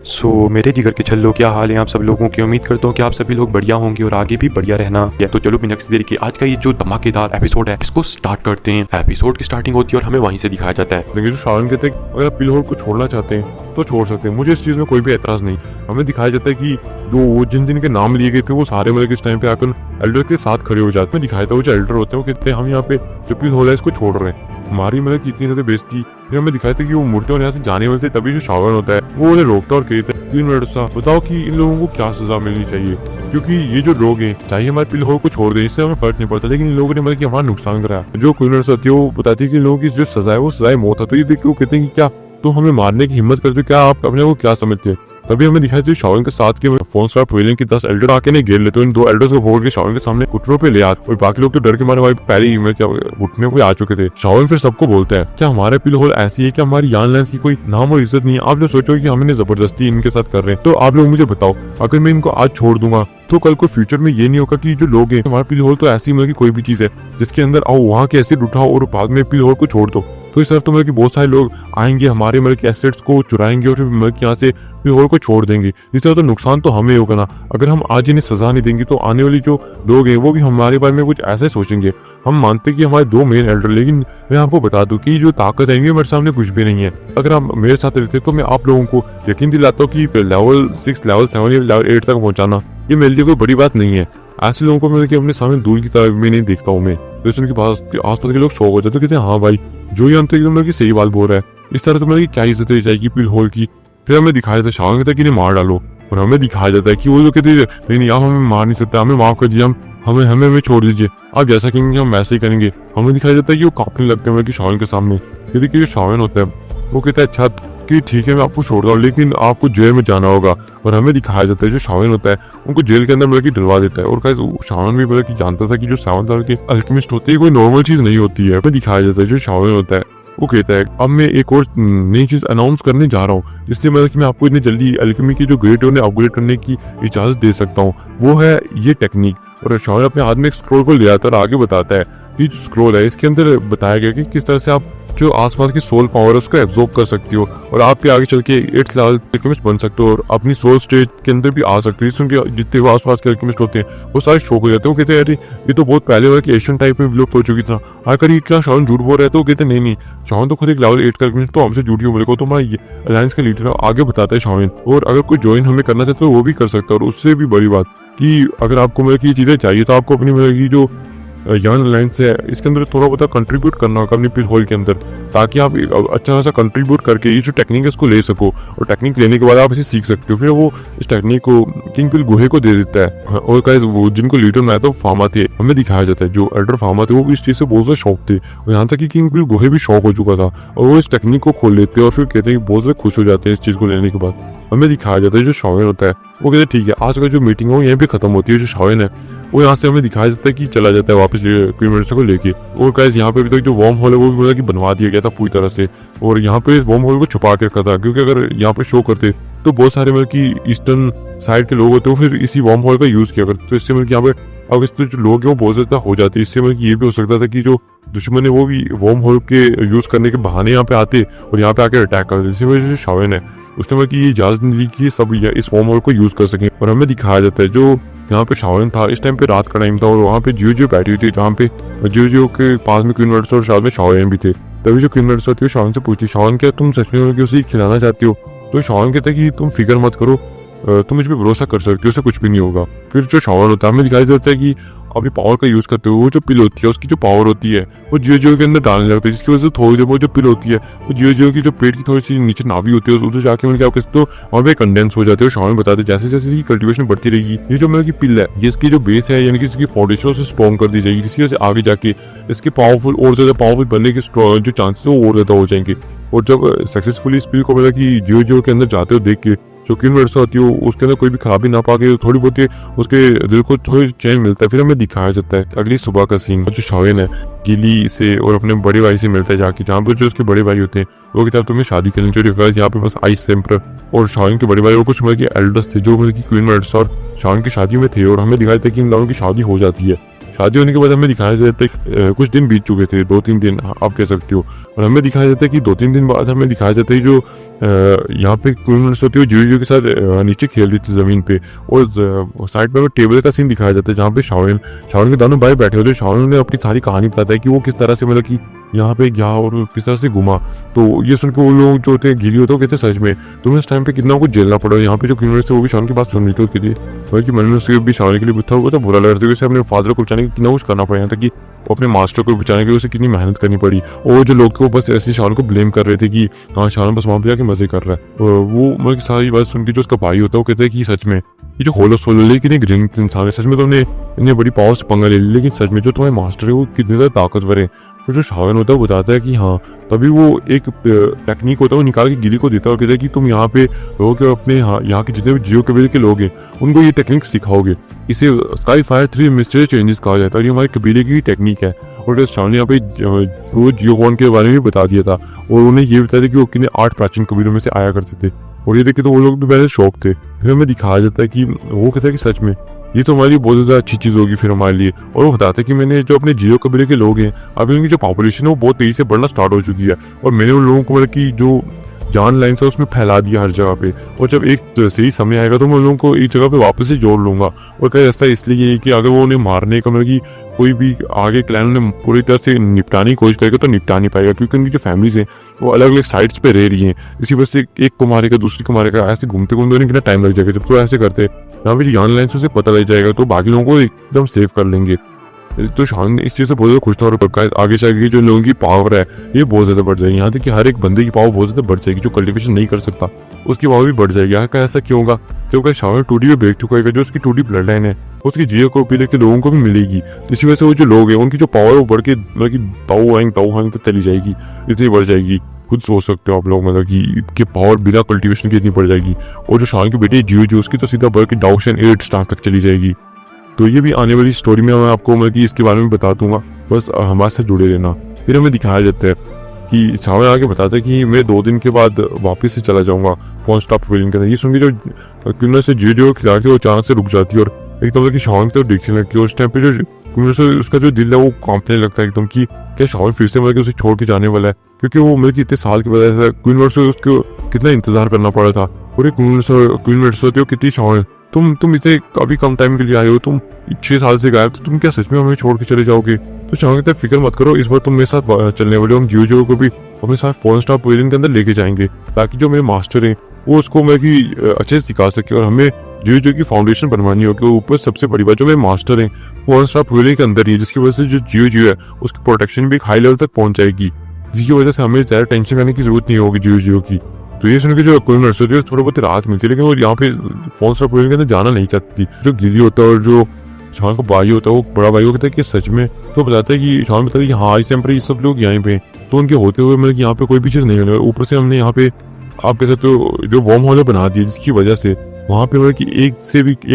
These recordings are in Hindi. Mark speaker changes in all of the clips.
Speaker 1: मेरे जिगर के छल्लो, क्या हाल है आप सब लोगों की। उम्मीद करता हूँ कि आप सभी लोग बढ़िया होंगे और आगे भी बढ़िया रहना है। तो चलो बिना किसी देरी के आज का ये जो धमाकेदार एपिसोड है इसको स्टार्ट करते हैं। एपिसोड की स्टार्टिंग होती है और हमें वहीं से दिखाया जाता है।
Speaker 2: जो शावन कहते हैं अगर आप पिलहोल को छोड़ना चाहते हैं तो छोड़ सकते हैं, मुझे इस चीज़ में कोई भी एतराज़ नहीं। हमें दिखाया जाता है कि जो जिन के नाम लिए गए थे वो सारे मतलब इस टाइम पे आकर एल्डर के साथ खड़े हो जाते हैं। दिखाया था वो जो एल्डर होते हैं वो कहते हैं हम यहाँ पे जो पिलहोल है इसको छोड़ रहे हैं। हमारी मतलब इतनी ज़्यादा बेइज्जती। फिर हमें दिखाया था कि वो मूर्ति और यहाँ से जाने वाले थे, तभी जो शावन होता है वो उन्हें रोकता और कहता है 3 मिनट सा बताओ कि इन लोगों को क्या सजा मिलनी चाहिए, क्योंकि ये जो लोग हैं चाहे हमारे पिलहोल को छोड़ दें इससे हमें फर्क नहीं पड़ता, लेकिन इन लोगों ने मतलब कि हमारा नुकसान करा। जो क्वीन होती है वो बताती है कि लोगों की जो सजा है वो सजाए मौत है। तो ये देख के वो कहते हैं कि क्या तो हमें मारने की हिम्मत करते हो, क्या आप अपने को क्या समझते हैं। तभी हमें दिखाई थी शावन के साथ के फोन स्टार्ट वेलिंग की 10 एल्डर आके ने घेर लेते हैं। इन 2 एल्डर्स को फोड़ के शावन के सामने कुटरों पे ले आते और बाकी लोग तो डर के मारे भाई पहले ही में क्या घुटने को आ चुके थे। शावन फिर सबको बोलता है क्या हमारे पिलहोल ऐसी है कि हमारी यान लैंस की कोई नाम और इज्जत नहीं है। आप जो सोचो कि हमने जबरदस्ती इनके साथ कर रहे हैं, तो आप लोग मुझे बताओ अगर मैं इनको आज छोड़ दूंगा तो कल को फ्यूचर में ये नहीं होगा कि जो लोग हैं हमारा पिलहोल तो ऐसी मतलब की कोई भी चीज है जिसके अंदर आओ वहाँ के एसिड उठाओ और बाद में पिलहोल को छोड़ दो, तो इस तरफ तो मतलब कि बहुत सारे लोग आएंगे हमारे मतलब कि एसेट्स को चुराएंगे और फिर मतलब यहाँ से पिलहोल को छोड़ देंगे। इस तरह तो नुकसान तो हमें होगा ना। अगर हम आज इन्हें सजा नहीं देंगे तो आने वाली जो लोग हैं वो भी हमारे बारे में कुछ ऐसे सोचेंगे। हम मानते कि हमारे 2 मेन एल्डर, लेकिन मैं आपको बता दूं कि जो ताकत है मेरे सामने कुछ भी नहीं है। अगर आप मेरे साथ रहते तो मैं आप लोगों को यकीन दिलाता हूँ कि लेवल 6 लेवल 7 या लेवल 8 तक पहुंचाना ये मेरे लिए कोई बड़ी बात नहीं है। ऐसे लोगों को मतलब कि अपने सामने दूर की तरफ में नहीं देखता हूँ मैं। तो सुन के आसपास के लोग शौक हो जाते कहते हैं हाँ भाई जो ही अंत एकदम की सही बात बोल रहा है। इस तरह तो मतलब क्या इज्जत रह जाएगी पिलहोल की। फिर हमें दिखाया जाता है शावन कहता है कि इन्हें मार डालो, और हमें दिखाया जाता है कि वो लोग कहते हैं नहीं आप हमें मार नहीं सकते, हमें माफ कर दीजिए, हमें छोड़ दीजिए, आप जैसा कहेंगे हम वैसे ही करेंगे। हमें दिखाया जाता है कि वो कांपने लगते हैं कि शावन के सामने। यदि कि शावन होता है वो कहता है अच्छा कि ठीक है मैं आपको छोड़ रहा हूँ लेकिन आपको जेल में जाना होगा। और हमें दिखाया जाता है जो शावन होता है उनको जेल के अंदर मतलब कि डलवा देता है। और शावन भी मतलब कि जानता था कि जो 7 साल के अल्केमिस्ट होते हैं कोई नॉर्मल चीज नहीं होती है। हमें दिखाया जाता है जो शावन होता है वो कहता है अब मैं एक और नई चीज अनाउंस करने जा रहा हूँ जिससे मतलब कि मैं आपको इतनी जल्दी अल्केमी की जो ग्रेट है उन्हें अपग्रेड करने की इजाजत दे सकता हूँ, वो है ये टेक्निक। और शावन अपने हाथ में एक स्क्रोल को ले आता है और आगे बताता है कि जो स्क्रोल है इसके अंदर बताया गया कि किस तरह से आप जो आसपास की सोल पावर है उसको एब्जॉर्ब कर सकती हो और आप आगे चल के 8th लेवल अल्केमिस्ट बन सकते हो और अपनी सोल स्टेज के अंदर भी आ सकते हो। जिसके जितने भी आसपास के अल्केमिस्ट होते हैं वो सारे शौक हो जाते हैं। वो कहते हैं अरे ये तो बहुत पहले वाला कि एशियन टाइप में विलुप्त हो चुकी था, आकर ये क्या शावन झूठ बोल रहा है। तो वो कहते नहीं शावन तो खुद एक लेवल 8 का अल्केमिस्ट, तो हमसे झूठी बोले को तो हमारा अलायंस का लीडर आगे बताता है शावन। और अगर कोई ज्वाइन हमें करना चाहता है तो वो भी कर सकता है। और उससे भी बड़ी बात कि अगर आपको मतलब की चीजें चाहिए तो आपको अपनी मतलब की जो यंग अलायंस है इसके अंदर थोड़ा बहुत कंट्रीब्यूट करना होगा अपनी पिलहोल के अंदर, ताकि आप अच्छा खासा कंट्रीब्यूट करके ये जो टेक्निक है इसको ले सको। और टेक्निक लेने के बाद आप इसे सीख सकते हो। फिर वो इस टेक्निक को किंग पिल गुहे को दे देता है। और गाइस वो जिनको लीडर बनाया था वो फार्मा थे। हमें दिखाया जाता है जो एल्डर फार्मा थे वो भी इस चीज से बहुत ज्यादा शौक थे और यहाँ तक कि किंग पिल गुहे भी शौक हो चुका था और वो इस टेक्निक को खोल लेते हैं और फिर कहते हैं बहुत ज्यादा खुश हो जाते हैं इस चीज को लेने के बाद। हमें दिखाया जाता है जो शावन होता है वो कहते हैं ठीक है आज का जो मीटिंग है वो यहीं पे खत्म होती है। जो शावन है वो यहाँ से हमें दिखाया जाता है कि चला जाता है वापस क्वीन को लेके। और गाइस यहाँ पे अभी तक जो वार्म होल है वो भी मतलब कि बनवा दिया गया था पूरी तरह से और यहाँ पे इस वार्म होल को छुपा के रखा था, क्योंकि अगर यहाँ पे शो करते तो बहुत सारे मतलब कि ईस्टर्न साइड के लोग होते हैं फिर इसी वार्म होल का यूज किया करते। तो इससे मतलब यहाँ पे अब इस जो लोग हैं वो बहुत ज्यादा हो जाते हैं। इससे मतलब ये भी हो सकता था कि जो दुश्मन है वो भी वार्म होल के यूज करने के बहाने यहाँ पे आते और यहाँ पे आके अटैक करते। इसी वजह से शावन है उसने मतलब कि ये इजाजत नहीं दी कि सब इस वार्म होल को यूज कर सकें। और हमें दिखाया जाता है जो यहाँ पे शावन था इस टाइम पे रात का टाइम था और वहाँ पे जियो बैठी हुई थी जहाँ पे जियो के पास में क्वीन और शायद में शावन भी थे। तभी जो क्वीन होती है शावन से पूछती शावन क्या तुम सच में उसे खिलाना चाहती हो। तो शावन कहता है कि तुम फिक्र मत करो, तुम मुझ पर भरोसा कर सकते हो, उससे कुछ भी नहीं होगा। फिर जो शावन होता है हमें दिखाई देता है कि अपनी पावर का यूज करते हुए वो जो पिल होती है उसकी जो पावर होती है वो जियो के अंदर डालने लगता है, जिसकी वजह से थोड़ी देर वो जो पिल होती है वो जियो की जो पेट की थोड़ी सी नीचे नाभि होती है उधर जाके मतलब क्या कहते तो वहाँ पे कंडेंस हो जाते हैं। शावन बताते जैसे जैसे इसकी कल्टीवेशन बढ़ती रहेगी ये जो मतलब की पिल है ये इसकी जो बेस है यानी कि इसकी फाउंडेशन से स्ट्रॉन्ग कर दी जाएगी, जिसकी वजह से आगे जाके इसके पावरफुल और ज्यादा पावरफुल बनने के जो चांसेस है वो और ज्यादा हो जाएंगे। और जब सक्सेसफुली इस पिल को मतलब कि जियो के अंदर जाते हो देख के जो क्वीन होती है उसके अंदर कोई भी खराबी ना पाके थोड़ी बहुत उसके दिल को थोड़ी चैन मिलता है। फिर हमें दिखाया जाता है अगली सुबह का सीन जो शावन है गिली से और अपने बड़े भाई से मिलता है जाके, जहाँ पर जो उसके बड़े भाई होते हैं वो कहते हैं तुम्हें शादी करनी चाहिए। यहाँ पे बस आइस एम्पर और शावन के बड़े भाई और कुछ मतलब कि एल्डर्स थे जो मतलब कि क्वीन और शावन की शादी में थे। और हमें दिखाया था कि इन दोनों की शादी हो जाती है। शादी होने के बाद हमें दिखाया जाता है कुछ दिन बीत चुके थे, 2-3 दिन आप कह सकते हो, और हमें दिखाया जाता है कि 2-3 दिन बाद हमें दिखाया जाता है जो यहाँ पे क्वीन होती है जीजू के साथ नीचे खेल रही थी जमीन पे, और साइड में टेबल का सीन दिखाया जाता है जहाँ पे शाओन के दोनों भाई बैठे होते हैं। शाओन ने अपनी सारी कहानी बताता है कि वो किस तरह से मतलब कि यहाँ पे गया और किस तरह से घुमा। तो ये सुन के वो लोग जो होते हैं गिरी होते हैं, कहते हैं सच में तुम्हें इस टाइम पे कितना कुछ झेलना पड़ा। यहाँ पे जो क्रिमिनल थे वो भी शान की बात सुन रही थी उसके लिए, बल्कि मन में उसके भी शान के लिए बुरा हुआ था, बुरा लग रहा था कि अपने फादर को बचाने के कितना कुछ करना पड़ा, यहाँ तक कि वो अपने मास्टर को बचाने के लिए उसे कितनी मेहनत करनी पड़ी। और जो लोग थे वो बस ऐसे शान को ब्लेम कर रहे थे कि हाँ शान बस वहाँ पे जाके मजे कर रहा है। वो मतलब सारी बात सुन के जो उसका भाई होता है वो कहता है कि सच में ये जो होलो सोलो लेकिन एक रिंग इंसान है, सच में तुमने इतने बड़ी पावर से पंगा ले ली, लेकिन सच में जो तुम्हारे मास्टर है वो कितने ज़्यादा ताकतवर है। फिर जो शावन होता है वो बताता है कि हाँ, तभी वो एक टेक्निक होता है वो निकाल के गिली को देता है और कहता है कि तुम यहाँ पे लोग अपने यहाँ के जितने भी जियो कबीले के लोग हैं उनको ये टेक्निक सिखाओगे। इसे स्काई फायर 3 मिस्टरी चेंजेस कहा जाता है और ये हमारे कबीले की टेक्निक है। और शावन ने यहाँ पे वो जियो वॉन के बारे में भी बता दिया था और उन्हें ये बताया था कि वो कितने 8 प्राचीन कबीलों में से आया करते थे। और ये देखे तो वो लोग भी पहले शौक थे। फिर हमें दिखाया जाता है कि वो कहता है कि सच में ये तो हमारे लिए बहुत ज़्यादा अच्छी चीज़ होगी फिर हमारे लिए। और वो बताते हैं कि मैंने जो अपने जियो कबीले के लोग हैं अभी उनकी जो पॉपुलेशन है वो बहुत तेज़ी से बढ़ना स्टार्ट हो चुकी है, और मैंने उन लोगों को मतलब कि जो जान लाइन से उसमें फैला दिया हर जगह पे, और जब एक सही समय आएगा तो मैं उन लोगों को एक जगह पे वापस से जोड़ लूंगा। और कई रास्ता इसलिए कि अगर वो उन्हें मारने का मतलब कि कोई भी आगे क्लैन उन्हें पूरी तरह से निपटाने की कोशिश करेगा तो निपटा नहीं पाएगा, क्योंकि उनकी जो फैमिलीज हैं वो अलग अलग साइड्स पे रह रही हैं। इसी वजह से एक को मारेगा दूसरी को मारेगा, ऐसे घूमते घूमते उन्हें कितना टाइम लग जाएगा। जब तो ऐसे करते यहाँ पे जान लाइन से उसे पता लग जाएगा तो बाकी लोगों को एकदम सेव कर लेंगे। तो शान इस चीज़ से बहुत ज़्यादा खुश था और आगे चल जो लोगों की पावर है ये बहुत ज़्यादा बढ़ जाएगी। यहाँ तक कि हर एक बंदे की पावर बहुत ज़्यादा बढ़ जाएगी, जो कल्टिवेशन नहीं कर सकता उसकी पावर भी बढ़ जाएगी। यहाँ ऐसा क्यों होगा? क्योंकि शान 2D में ब्रेक थ्रू करेगा, जो उसकी 2D ब्लड लाइन है उसकी जियो को पीले के लोगों को भी मिलेगी। इसी वजह से वो जो लोग हैं उनकी जो पावर वो बढ़ के मतलब कि ताऊ हैंग तक चली जाएगी, इतनी बढ़ जाएगी। खुद सोच सकते हो आप लोग मतलब कि पावर बिना कल्टिवेशन की इतनी बढ़ जाएगी। और जो शान की बेटी जियो उसकी तो सीधा बढ़ के डाउशन 8 स्टार तक चली जाएगी। तो ये भी आने वाली स्टोरी में मैं आपको मतलब कि इसके बारे में बता दूंगा, बस हमारे साथ जुड़े रहना। फिर हमें दिखाया जाता है कि शावन आके बताता है कि मैं 2 दिन के बाद वापस से चला जाऊंगा फोन स्टॉप फीलिंग के अंदर। ये सुन के जो क्यूनर से जियो खिलाड़ी वो अचानक से रुक जाती है और एकदम मतलब कि शावन की तरफ देखने लगती है। उस टाइम पे जो क्यूनर से उसका जो दिल है वो कांपने लगता है एकदम कि क्या शावन फिर से मतलब कि उसे छोड़ के जाने वाला है, क्योंकि वो मतलब कि इतने साल के बाद क्यूनर से उसको कितना इंतजार करना पड़ा था। और क्यूनर से होती हो कितनी शावन तुम इसे अभी कम टाइम के लिए आए हो, तुम 6 साल से गायब, तो तुम क्या सच में हमें छोड़ के चले जाओगे? तो शावन कहते फिक्र मत करो, इस बार तुम मेरे साथ चलने वाले हो। हम जियो को भी अपने साथ फोन स्टार पवेलियन के अंदर लेके जाएंगे ताकि जो मेरे मास्टर हैं वो उसको मैं कि अच्छे से सिखा सके। और हमें जियो की फाउंडेशन बनवानी होगी। ऊपर सबसे बड़ी बात जो मेरे मास्टर हैं फोन स्टार पवेलियन के अंदर ही, जिसकी वजह से जो जियो है उसकी प्रोटेक्शन भी एक हाई लेवल तक पहुंच जाएगी, जिसकी वजह से हमें ज़्यादा टेंशन करने की जरूरत नहीं होगी जियो की। तो ये सुन के जो कोई नर्सरी है थोड़ा बहुत राहत मिलती है, लेकिन वो यहाँ पे फोन स्टार पवेलियन के अंदर जाना नहीं चाहती। जो गिरी होता है और जो शान का भाई होता है वो बड़ा भाई को कहता है कि सच में, तो बताता है कि शान बताता है कि हाँ इस एम्पर ये सब लोग यहाँ पे, तो उनके होते हुए मतलब यहाँ पे कोई भी चीज़ नहीं होने। ऊपर से हमने यहाँ पे आप कह सकते हो जो वार्म हॉल बना दिया, जिसकी वजह से वहाँ पे मतलब कि एक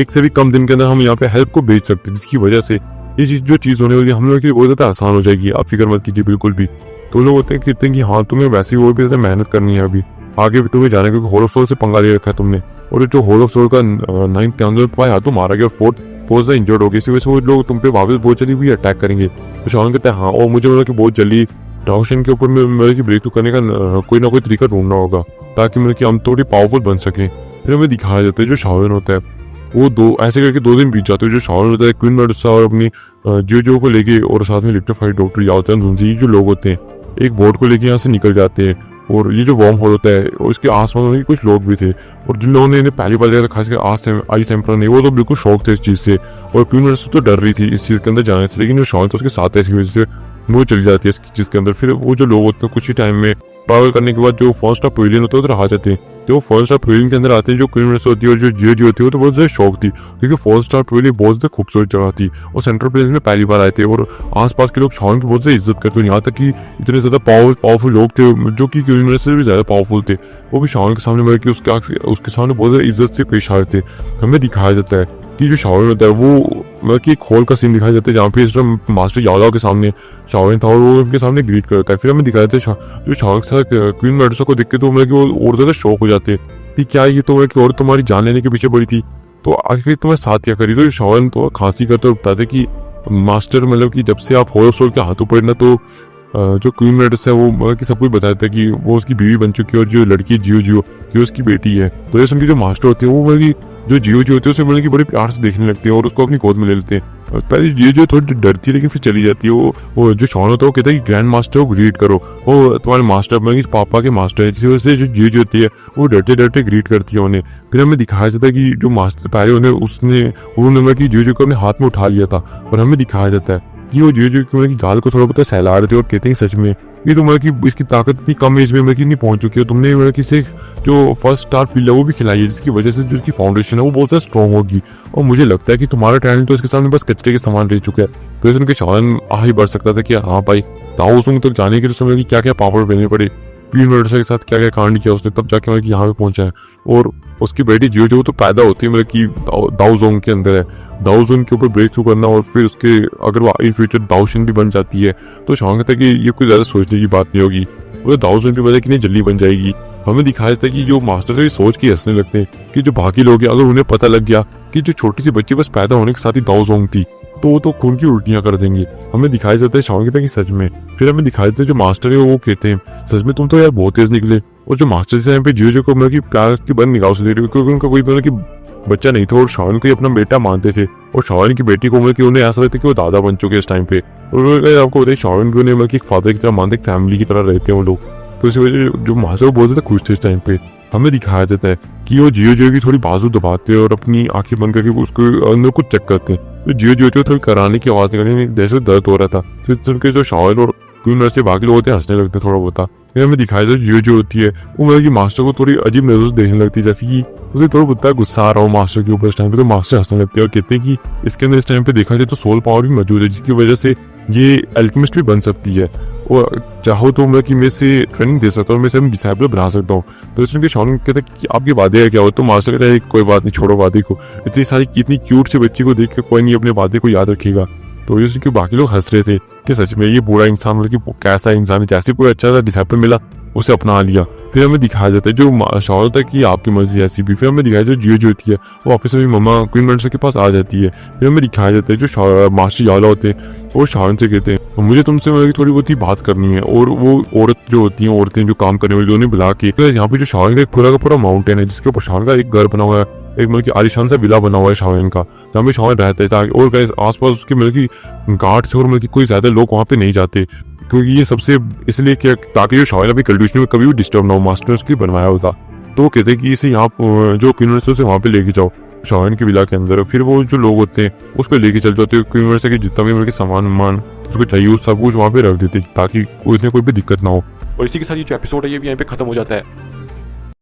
Speaker 2: से भी कम दिन के अंदर हम यहाँ पे हेल्प को भेज सकते हैं, जिसकी वजह से ये जो चीज़ होने वाली है हम लोग की बहुत ज़्यादा आसान हो जाएगी। आप फिक्र मत कीजिए बिल्कुल भी। तो लोग होते हैं कहते हैं कि हाँ तुम्हें वैसे ही और भी ज़्यादा मेहनत करनी है अभी आगे भी तुम्हें जाने, क्योंकि होल ऑफ सोल से पंगा ले रखा है तुमने। और जो होल ऑफ सोल का 9th अंदर तुम्हारे हाथों मारा गया और 4th बहुत ज़्यादा इंजर्ड हो गई, इसी वजह से वो लोग तुम पे वापस बहुत जल्दी भी अटैक करेंगे। तो शान कहता है हाँ, और मुझे मतलब कि बहुत जल्दी डाउशन के ऊपर मतलब कि ब्रेक थ्रू करने का कोई ना कोई तरीका ढूंढना होगा ताकि मतलब कि हम थोड़ी पावरफुल बन सकें। फिर हमें दिखाया जाता है जो शावन होता है वो ऐसे करके 2 दिन बीत जाते हैं। जो शावन होता है क्वीन मेडुसा और अपनी जियो को लेके और साथ में इलेक्ट्रीफाइड डॉक्टर या होते हैं ये जो लोग होते हैं एक बोट को लेके यहाँ से निकल जाते हैं। और ये जो वार्म होल होता है और इसके आसपास में कुछ लोग भी थे, और जिन लोगों ने इन्हें पहली बार देखा खासकर आइस एम्परर ने, वो तो बिल्कुल शौक थे इस चीज़ से। और क्वीन मेडुसा तो डर रही थी इस चीज़ के अंदर जाने से, लेकिन जो शावन था उसके साथ ऐसी वजह से वो चली जाती है इस चीज़ के अंदर। फिर वो जो लोग होते हैं कुछ ही टाइम में ट्रैवल करने के बाद जो फर्स्ट स्टार पवेलियन होता है उधर आ जाते हैं। जो फर्स्ट स्टार पवेलियन के अंदर आते हैं जो क्वीन मेडुसा होती है और जो जियो होती है तो बहुत ज़्यादा शौक थी, क्योंकि फर्स्ट स्टार पवेलियन बहुत ज़्यादा खूबसूरत जगह थी और सेंट्रल प्लेस में पहली बार आए थे। और आसपास के लोग शावन की बहुत ज़्यादा इज्जत करते हैं, यहाँ तक कि इतने ज़्यादा पावरफुल लोग थे जो कि क्वीन मेडुसा से भी ज़्यादा पावरफुल थे, वो भी शावन के सामने मतलब कि उसके सामने बहुत ज़्यादा इज्जत से पेश आए थे। हमें दिखाया जाता है कि जो शावन होता है वो मतलब कि एक हॉल का सीन दिखाया जाता है जहाँ पे मास्टर यादव के सामने शावन था और वो उनके सामने ग्रीट करता है। फिर हमें दिखाया जाता है जो शावन के साथ क्वीन मेडुसा को देख के तो मतलब कि वो और ज़्यादा शौक हो जाते हैं कि क्या ये तो कि और तुम्हारी जान लेने के पीछे पड़ी थी, तो आखिर तुम्हें साथ क्या करी। तो शावन तो खांसी करते और बताते कि मास्टर मतलब कि जब से आप हॉरर स्टोर के हाथों पड़े ना तो जो क्वीन मेडस है वो मतलब कि सब कुछ बताता है कि वो उसकी बीवी बन चुकी है और जो लड़की जियो जियो ये उसकी बेटी है। तो ये सुन के जो मास्टर होते हैं वो मतलब कि जो जियो जियो होती है उसे मतलब कि बड़े प्यार से देखने लगते हैं और उसको अपनी गोद में ले लेते हैं। और पहले जियो जियो थोड़ी डरती है लेकिन फिर चली जाती है। वो जो शॉन होता है वो कहता है कि ग्रैंड मास्टर को ग्रीट करो, वो तुम्हारे मास्टर मतलब कि पापा के मास्टर है। जिस वजह से जो जियो जियो होती है वो डरते डरते ग्रीट करती है उन्हें। फिर हमें दिखाया जाता है कि जो मास्टर पहले उन्होंने मतलब कि जियो जियो को अपने हाथ में उठा लिया था और हमें दिखाया जाता है कि वो जियो जियो मतलब कि गाल को थोड़ा बहुत सहला रहे थे और कहते हैं सच में ये तो मतलब कि इसकी ताकत इतनी कम एज में मतलब कि नहीं पहुंच चुकी है, तुमने मतलब कि सिर्फ जो फर्स्ट स्टार पिल है वो भी खिलाई है जिसकी वजह से जो इसकी फाउंडेशन है वो बहुत ज़्यादा स्ट्रॉन्ग होगी और मुझे लगता है कि तुम्हारा टैलेंट तो इसके सामने बस कचरे के समान रह चुका है। तो इस उनके शान आ ही बढ़ सकता था कि हाँ भाई ताओ सुंग तक जाने के लिए समय की क्या क्या पापड़ पहनने पड़े, क्वीन मेडसा के साथ क्या क्या कांड किया उसने तब जाके मतलब कि यहाँ पे पहुंचा है। और उसकी बेटी जियो जो तो पैदा होती है मतलब कि दाओजोंग के अंदर है, दाओजोंग के ऊपर ब्रेक थ्रू करना और फिर उसके अगर वो इन फ्यूचर दाओशिन भी बन जाती है तो शांग था कि ये कोई ज्यादा सोचने की बात नहीं होगी, वो दाओजोंग भी मतलब कि नहीं जल्दी बन जाएगी। हमें दिखाया जाता है कि जो मास्टर है सोच के हंसने लगते हैं कि जो बाकी लोग हैं अगर उन्हें पता लग गया कि जो छोटी सी बच्ची बस पैदा होने के साथ ही दाओजोंग थी तो वो तो खून की उल्टियां कर देंगे। हमें दिखाया जाता है शांग था कि सच में। फिर हमें दिखाया जाता है जो मास्टर है वो कहते हैं सच में तुम तो यार बहुत तेज निकले। और जो मास्टर से यहाँ पे जियो को मतलब कि प्यार की बंद निगाह से दे रहे क्योंकि उनका कोई मतलब कि बच्चा नहीं था और शावन को ही अपना बेटा मानते थे और शावन की बेटी को मतलब कि उन्हें ऐसा लगता है कि वो दादा बन चुके हैं इस टाइम पे। और आपको बताइए शावन को मतलब कि एक फादर की तरह मानते, फैमिली की तरह रहते हैं वो लोग। तो इसी वजह से जो मास्टर वो बहुत ज्यादा खुश थे इस टाइम पे। हमें दिखाया जाता है कि वो जियो जियो की थोड़ी बाजू दबाते हैं और अपनी आंखें बंद करके उसको अंदर कुछ चेक करते हैं। तो जियो जियो थोड़ी कराने की आवाज निकलने जैसे दर्द हो रहा था। फिर सुनकर जो शावन और क्वीन मेडस के बाकी लोग होते हैं हंसने लगते थोड़ा बहुत। फिर हमें दिखाया जाता है जियो जो होती है वो मतलब कि मास्टर को थोड़ी अजीब नजर से देखने लगती है जैसे कि उसे थोड़ा बहुत गुस्सा आ रहा हो मास्टर के ऊपर इस टाइम पे। तो मास्टर हंसने लगते हैं और कहते हैं कि इसके अंदर इस टाइम पे देखा जाए तो सोल पावर भी मौजूद है जिसकी वजह से ये एल्केमिस्ट भी बन सकती है और चाहो तो मैं कि मैं से ट्रेनिंग दे सकता हूँ, मैं से डिसाइपल बना सकता हूँ। तो इसमें शॉन कहता है कि आपके वादे है क्या हो, तो मास्टर कहता है कोई बात नहीं छोड़ो वादे को, इतनी क्यूट सी बच्ची को देख के कोई नहीं अपने वादे को याद रखेगा। तो इसके बाकी लोग हंस रहे थे कि सच में ये बुरा इंसान मतलब कि कैसा इंसान है, जैसे कोई अच्छा सा डिसाइपल मिला उसे अपना लिया। फिर हमें दिखाया जाता है जो शॉन होता है कि आपकी मर्जी ऐसी भी। फिर हमें दिखाया जाता है जियो जो होती है वो वापस अपनी मम्मा क्वीन मेडसा के पास आ जाती है। फिर हमें दिखाया जाता है जो मास्टर याला होते हैं वो शॉन से कहते हैं मुझे तुमसे मतलब थोड़ी बहुत ही बात करनी है। और वो औरत जो होती हैं औरतें जो काम करने वाली उन्हें बुला के यहाँ पे जो शॉन का पूरा का पूरा माउंटेन है जिसके ऊपर शॉन का एक घर बना हुआ है, एक मतलब कि आलिशान सा विला बना हुआ है शावन का जहाँ पे शावन रहता है ताकि और आस पास उसके मतलब कि गार्ड से और मतलब कि कोई ज्यादा लोग वहाँ पे नहीं जाते क्योंकि ये सबसे इसलिए कि ताकि जो शावन अभी कल्टिवेशन में कभी भी डिस्टर्ब ना हो, मास्टर ने उसके बनवाया होता। तो वो कहते हैं कि इसे यहाँ जो क्वीन मेडसा से वहाँ पे लेके जाओ शावन के विला के अंदर। फिर वो जो लोग होते हैं उसको लेके चल जाते हैं, क्वीन मेडसा के जितना भी मतलब सामान उसको चाहिए उस सब कुछ वहाँ पे रख देते ताकि उसमें कोई भी दिक्कत ना हो।
Speaker 1: और इसी के साथ ये जो एपिसोड है ये भी यहाँ पे खत्म हो जाता है।